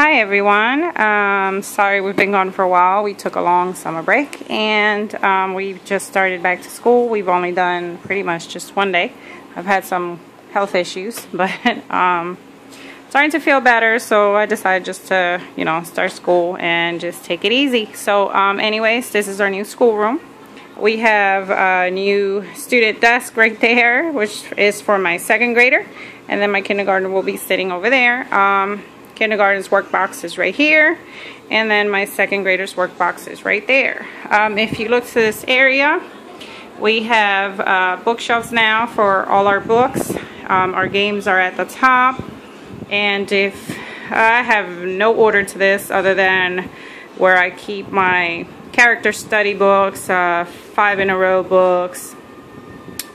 Hi everyone. Sorry we've been gone for a while. We took a long summer break and we just started back to school. We've only done pretty much just one day. I've had some health issues, but starting to feel better, so I decided just to, start school and just take it easy. So anyways, this is our new schoolroom. We have a new student desk right there, which is for my second grader, and then my kindergartner will be sitting over there. Kindergarten's work box is right here, and then my second grader's work box is right there. If you look to this area, we have bookshelves now for all our books. Our games are at the top, and if I have no order to this other than where I keep my character study books, 5 in a row books,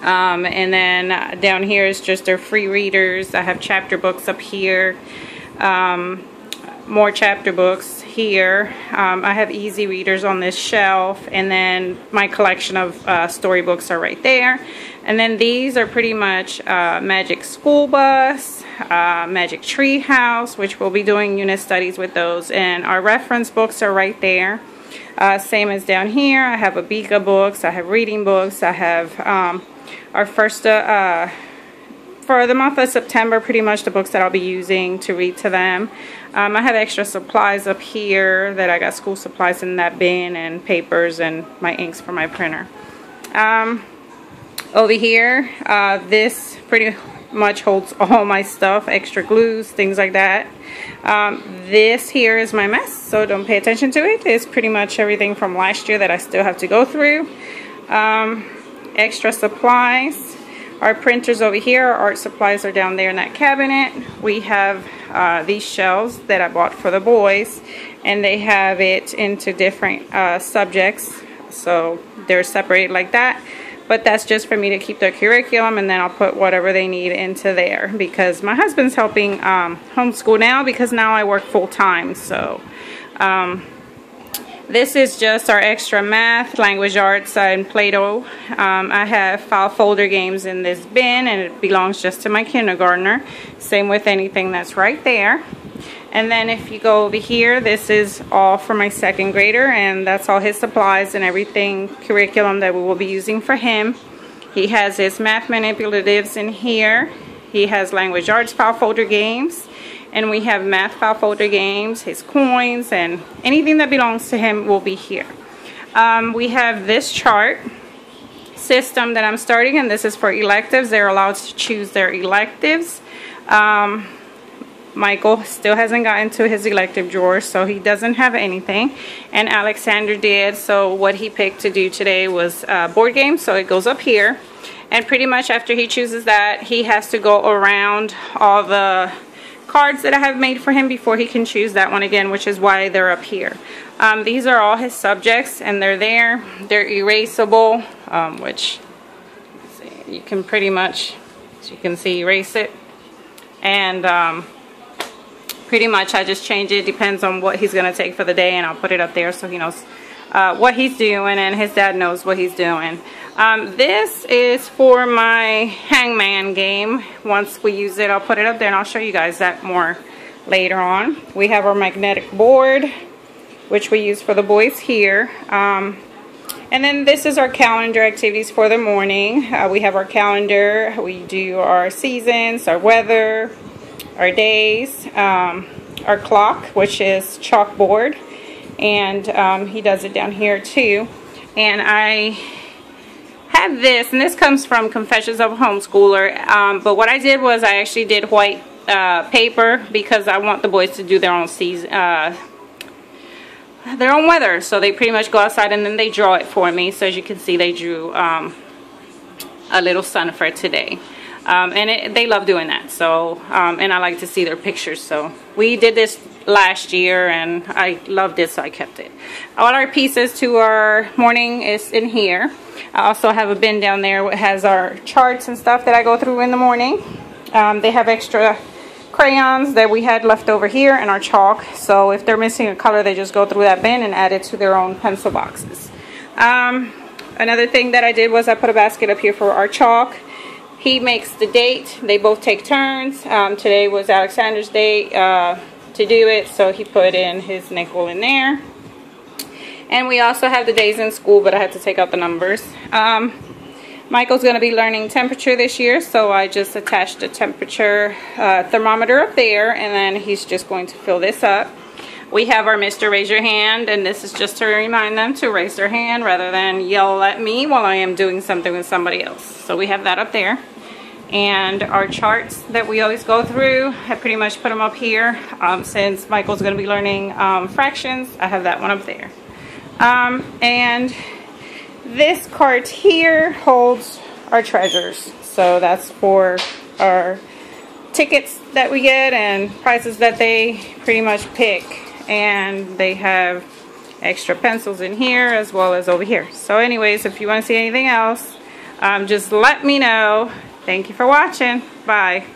and then down here is just our free readers. I have chapter books up here. More chapter books here. I have easy readers on this shelf, and then my collection of storybooks are right there. And then these are pretty much Magic School Bus, Magic Tree House, which we'll be doing unit studies with those, and our reference books are right there. Same as down here. I have Abika books, I have reading books, I have our first for the month of September, pretty much the books that I'll be using to read to them. I have extra supplies up here that I got school supplies in that bin, and papers and my inks for my printer. Over here, this pretty much holds all my stuff, extra glues, things like that. This here is my mess, so don't pay attention to it. It's pretty much everything from last year that I still have to go through. Extra supplies. Our printers over here, our art supplies are down there in that cabinet. We have these shelves that I bought for the boys, and they have it into different subjects, so they're separated like that. But that's just for me to keep their curriculum, and then I'll put whatever they need into there, because my husband's helping homeschool now, because now I work full-time. So this is just our extra math, language arts, and Play-Doh. I have file folder games in this bin, and it belongs just to my kindergartner. Same with anything that's right there. And then if you go over here, this is all for my second grader, and that's all his supplies and everything, curriculum that we will be using for him. He has his math manipulatives in here. He has language arts file folder games. And we have math file folder games, his coins, and anything that belongs to him will be here. We have this chart system that I'm starting, and this is for electives. They're allowed to choose their electives. Michael still hasn't gotten to his elective drawer, so he doesn't have anything. And Alexander did, so what he picked to do today was board games, so it goes up here. And pretty much after he chooses that, he has to go around all the cards that I have made for him before he can choose that one again, which is why they're up here. These are all his subjects, and they're there. They're erasable, which you can pretty much, as you can see, erase it. And pretty much I just change it. Depends on what he's going to take for the day, and I'll put it up there so he knows what he's doing, and his dad knows what he's doing. This is for my hangman game. Once we use it, I'll put it up there, and I'll show you guys that more later on. We have our magnetic board, which we use for the boys here. And then this is our calendar activities for the morning. We have our calendar. We do our seasons, our weather, our days, our clock, which is chalkboard. And he does it down here too. And I have this, and this comes from Confessions of a Homeschooler, but what I did was I actually did white paper, because I want the boys to do their own season, their own weather. So they pretty much go outside and then they draw it for me. So as you can see, they drew a little sun for today. And they love doing that. So and I like to see their pictures. So we did this last year, and I loved it, so I kept it. All our pieces to our morning is in here. I also have a bin down there that has our charts and stuff that I go through in the morning. They have extra crayons that we had left over here, and our chalk. So if they're missing a color, they just go through that bin and add it to their own pencil boxes. Another thing that I did was I put a basket up here for our chalk. He makes the date. They both take turns. Today was Alexander's date. to do it, so he put in his nickel in there. And we also have the days in school, but I had to take out the numbers. Michael's going to be learning temperature this year, so I just attached a temperature thermometer up there, and then he's just going to fill this up. We have our Mr. Raise Your Hand, and this is just to remind them to raise their hand rather than yell at me while I am doing something with somebody else. So we have that up there. And our charts that we always go through, I pretty much put them up here. Since Michael's going to be learning fractions, I have that one up there. And this cart here holds our treasures. So that's for our tickets that we get and prizes that they pretty much pick. And they have extra pencils in here as well as over here. So anyways, if you want to see anything else, just let me know. Thank you for watching. Bye.